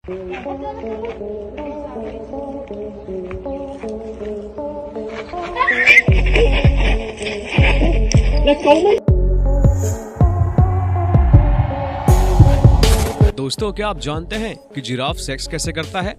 दोस्तों, क्या आप जानते हैं कि जिराफ सेक्स कैसे करता है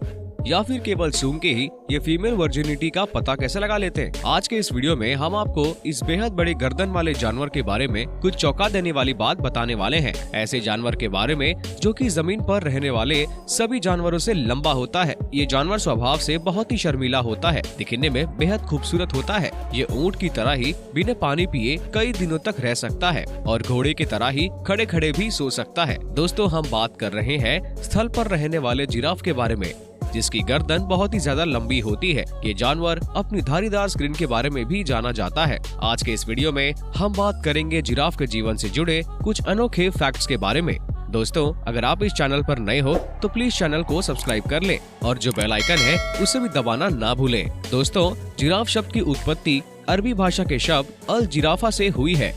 या फिर केवल सूंघ के ही ये फीमेल वर्जिनिटी का पता कैसे लगा लेते हैं? आज के इस वीडियो में हम आपको इस बेहद बड़े गर्दन वाले जानवर के बारे में कुछ चौंका देने वाली बात बताने वाले हैं। ऐसे जानवर के बारे में जो कि जमीन पर रहने वाले सभी जानवरों से लंबा होता है। ये जानवर स्वभाव से बहुत ही शर्मीला होता है, दिखने में बेहद खूबसूरत होता है। ये ऊंट की तरह ही बिना पानी पिए कई दिनों तक रह सकता है और घोड़े की तरह ही खड़े खड़े भी सो सकता है। दोस्तों, हम बात कर रहे हैं स्थल पर रहने वाले जिराफ के बारे में, जिसकी गर्दन बहुत ही ज्यादा लंबी होती है। ये जानवर अपनी धारीदार स्क्रीन के बारे में भी जाना जाता है। आज के इस वीडियो में हम बात करेंगे जिराफ के जीवन से जुड़े कुछ अनोखे फैक्ट्स के बारे में। दोस्तों, अगर आप इस चैनल पर नए हो तो प्लीज चैनल को सब्सक्राइब कर लें और जो बेल आइकन है उसे भी दबाना ना भूलें। दोस्तों, जिराफ शब्द की उत्पत्ति अरबी भाषा के शब्द अल जिराफा से हुई है।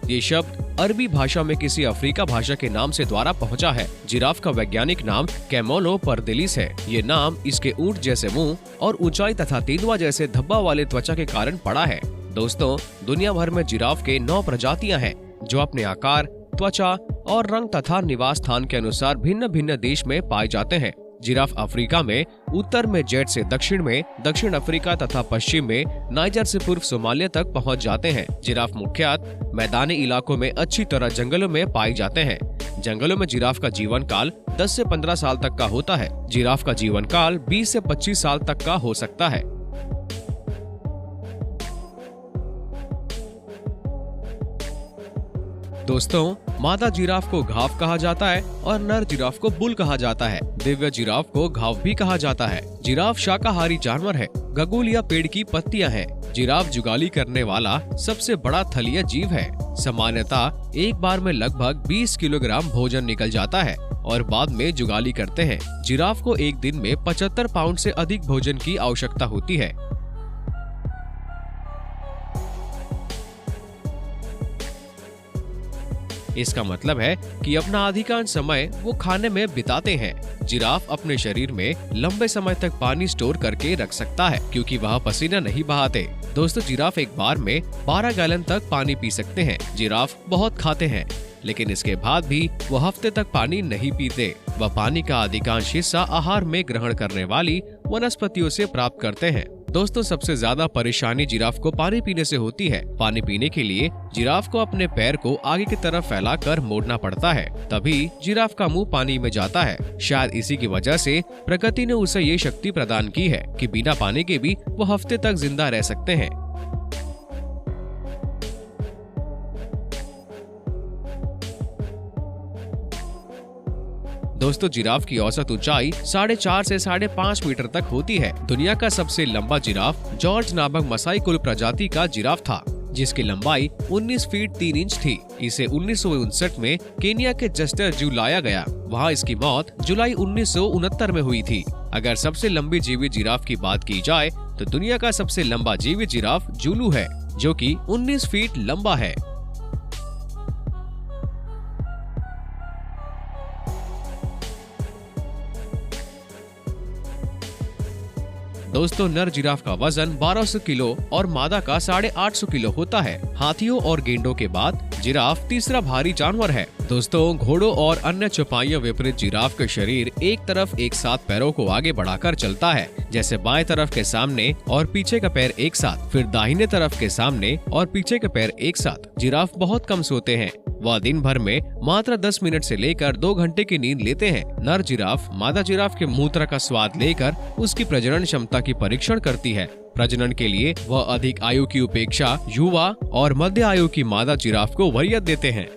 ये शब्द अरबी भाषा में किसी अफ्रीका भाषा के नाम से द्वारा पहुंचा है। जिराफ का वैज्ञानिक नाम कैमोलो परदेलिस है। ये नाम इसके ऊंट जैसे मुंह और ऊंचाई तथा तेंदुआ जैसे धब्बा वाले त्वचा के कारण पड़ा है। दोस्तों, दुनिया भर में जिराफ के 9 प्रजातियां हैं जो अपने आकार, त्वचा और रंग तथा निवास स्थान के अनुसार भिन्न भिन्न देश में पाए जाते हैं। जिराफ अफ्रीका में उत्तर में जेड से दक्षिण में दक्षिण अफ्रीका तथा पश्चिम में नाइजर से पूर्व सोमालिया तक पहुंच जाते हैं। जिराफ मुख्यतः मैदानी इलाकों में अच्छी तरह जंगलों में पाए जाते हैं। जंगलों में जिराफ का जीवन काल 10 से 15 साल तक का होता है। जिराफ का जीवन काल 20 से 25 साल तक का हो सकता है। दोस्तों, मादा जिराफ को घाव कहा जाता है और नर जिराफ को बुल कहा जाता है। दिव्य जिराफ को घाव भी कहा जाता है। जिराफ शाकाहारी जानवर है। गगुल या पेड़ की पत्तियां हैं। जिराफ जुगाली करने वाला सबसे बड़ा थलीय जीव है। सामान्यतः एक बार में लगभग 20 किलोग्राम भोजन निकल जाता है और बाद में जुगाली करते हैं। जिराफ को एक दिन में 75 पाउंड से अधिक भोजन की आवश्यकता होती है। इसका मतलब है कि अपना अधिकांश समय वो खाने में बिताते हैं। जिराफ अपने शरीर में लंबे समय तक पानी स्टोर करके रख सकता है क्योंकि वह पसीना नहीं बहाते। दोस्तों, जिराफ एक बार में 12 गैलन तक पानी पी सकते हैं। जिराफ बहुत खाते हैं, लेकिन इसके बाद भी वो हफ्ते तक पानी नहीं पीते। वह पानी का अधिकांश हिस्सा आहार में ग्रहण करने वाली वनस्पतियों से प्राप्त करते हैं। दोस्तों, सबसे ज्यादा परेशानी जिराफ को पानी पीने से होती है। पानी पीने के लिए जिराफ को अपने पैर को आगे की तरफ फैलाकर मोड़ना पड़ता है, तभी जिराफ का मुंह पानी में जाता है। शायद इसी की वजह से प्रकृति ने उसे ये शक्ति प्रदान की है कि बिना पानी के भी वो हफ्ते तक जिंदा रह सकते हैं। दोस्तों, जिराफ की औसत ऊंचाई 4.5 से 5.5 मीटर तक होती है। दुनिया का सबसे लंबा जिराफ जॉर्ज नामक मसाई कुल प्रजाति का जिराफ था, जिसकी लंबाई 19 फीट 3 इंच थी। इसे 1959 में केनिया के जस्टर जू लाया गया। वहाँ इसकी मौत जुलाई 1969 में हुई थी। अगर सबसे लंबी जीवित जिराफ की बात की जाए तो दुनिया का सबसे लंबा जीवित जिराफ जुलू है, जो कि 19 फीट लंबा है। दोस्तों, नर जिराफ का वजन 1200 किलो और मादा का 850 किलो होता है। हाथियों और गेंडों के बाद जिराफ तीसरा भारी जानवर है। दोस्तों, घोड़ों और अन्य चौपाइयों विपरीत जिराफ का शरीर एक तरफ एक साथ पैरों को आगे बढ़ाकर चलता है, जैसे बाएं तरफ के सामने और पीछे का पैर एक साथ, फिर दाहिने तरफ के सामने और पीछे के पैर एक साथ। जिराफ बहुत कम सोते हैं। वह दिन भर में मात्र 10 मिनट से लेकर 2 घंटे की नींद लेते हैं। नर जिराफ मादा जिराफ के मूत्र का स्वाद लेकर उसकी प्रजनन क्षमता की परीक्षण करती है। प्रजनन के लिए वह अधिक आयु की उपेक्षा युवा और मध्य आयु की मादा जिराफ को वरीयत देते हैं।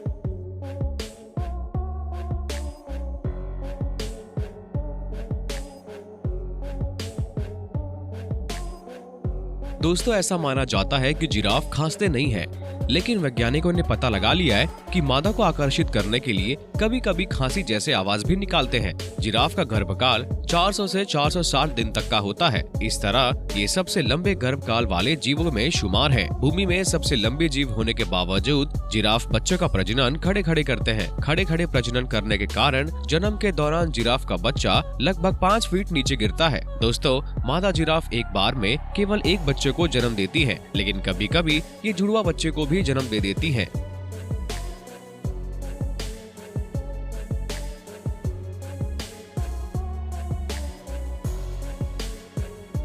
दोस्तों, ऐसा माना जाता है कि जिराफ खांसते नहीं हैं, लेकिन वैज्ञानिकों ने पता लगा लिया है कि मादा को आकर्षित करने के लिए कभी कभी खांसी जैसे आवाज भी निकालते हैं। जिराफ का गर्भकाल 400 से 460 दिन तक का होता है। इस तरह ये सबसे लंबे गर्भकाल वाले जीवों में शुमार है। भूमि में सबसे लंबे जीव होने के बावजूद जिराफ बच्चों का प्रजनन खड़े खड़े करते हैं। खड़े खड़े प्रजनन करने के कारण जन्म के दौरान जिराफ का बच्चा लगभग 5 फीट नीचे गिरता है। दोस्तों, मादा जिराफ एक बार में केवल एक बच्चे को जन्म देती है, लेकिन कभी कभी ये जुड़वा बच्चे को भी जन्म दे देती है।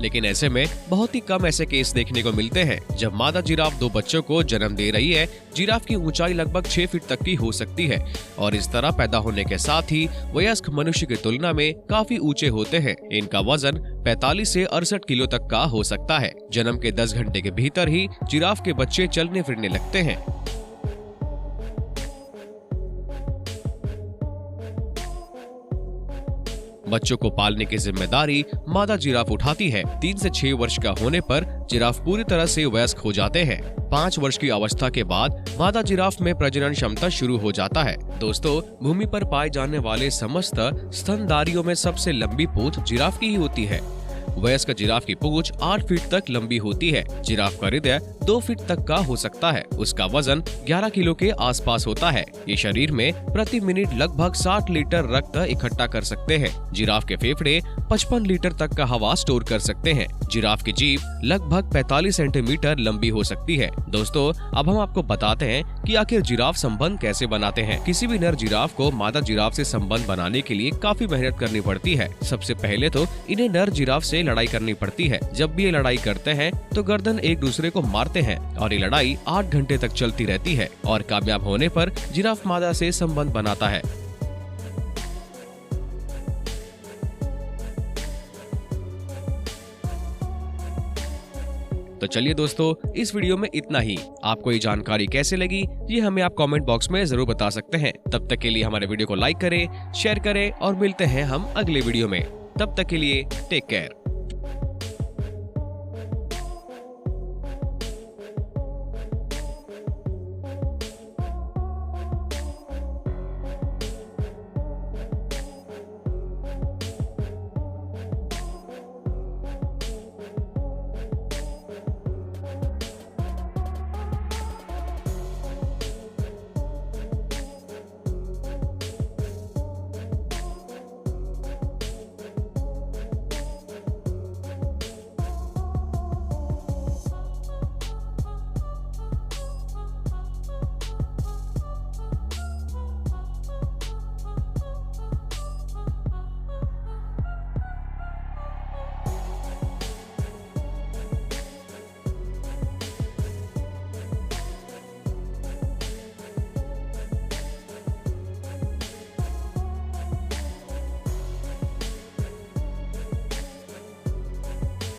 लेकिन ऐसे में बहुत ही कम ऐसे केस देखने को मिलते हैं जब मादा जिराफ 2 बच्चों को जन्म दे रही है। जिराफ की ऊंचाई लगभग 6 फीट तक की हो सकती है और इस तरह पैदा होने के साथ ही वयस्क मनुष्य की तुलना में काफी ऊंचे होते हैं। इनका वजन 45 से 68 किलो तक का हो सकता है। जन्म के 10 घंटे के भीतर ही जिराफ के बच्चे चलने फिरने लगते हैं। बच्चों को पालने की जिम्मेदारी मादा जिराफ उठाती है। 3 से 6 वर्ष का होने पर जिराफ पूरी तरह से वयस्क हो जाते हैं। 5 वर्ष की अवस्था के बाद मादा जिराफ में प्रजनन क्षमता शुरू हो जाता है। दोस्तों, भूमि पर पाए जाने वाले समस्त स्तनधारियों में सबसे लंबी पूंछ जिराफ की ही होती है। वयस्क जिराफ की पूंछ 8 फीट तक लंबी होती है। जिराफ का हृदय 2 फीट तक का हो सकता है। उसका वजन 11 किलो के आसपास होता है। ये शरीर में प्रति मिनट लगभग 60 लीटर रक्त इकट्ठा कर सकते हैं। जिराफ के फेफड़े 55 लीटर तक का हवा स्टोर कर सकते हैं। जिराफ की जीभ लगभग 45 सेंटीमीटर लंबी हो सकती है। दोस्तों, अब हम आपको बताते हैं कि आखिर जिराफ संबंध कैसे बनाते हैं। किसी भी नर जिराफ को मादा जिराफ से संबंध बनाने के लिए काफी मेहनत करनी पड़ती है। सबसे पहले तो इन्हें नर जिराफ से लड़ाई करनी पड़ती है। जब भी ये लड़ाई करते हैं तो गर्दन एक दूसरे को मारते हैं और ये लड़ाई 8 घंटे तक चलती रहती है और कामयाब होने पर जिराफ मादा से संबंध बनाता है। तो चलिए दोस्तों, इस वीडियो में इतना ही। आपको ये जानकारी कैसे लगी ये हमें आप कमेंट बॉक्स में जरूर बता सकते हैं। तब तक के लिए हमारे वीडियो को लाइक करें, शेयर करें और मिलते हैं हम अगले वीडियो में। तब तक के लिए टेक केयर।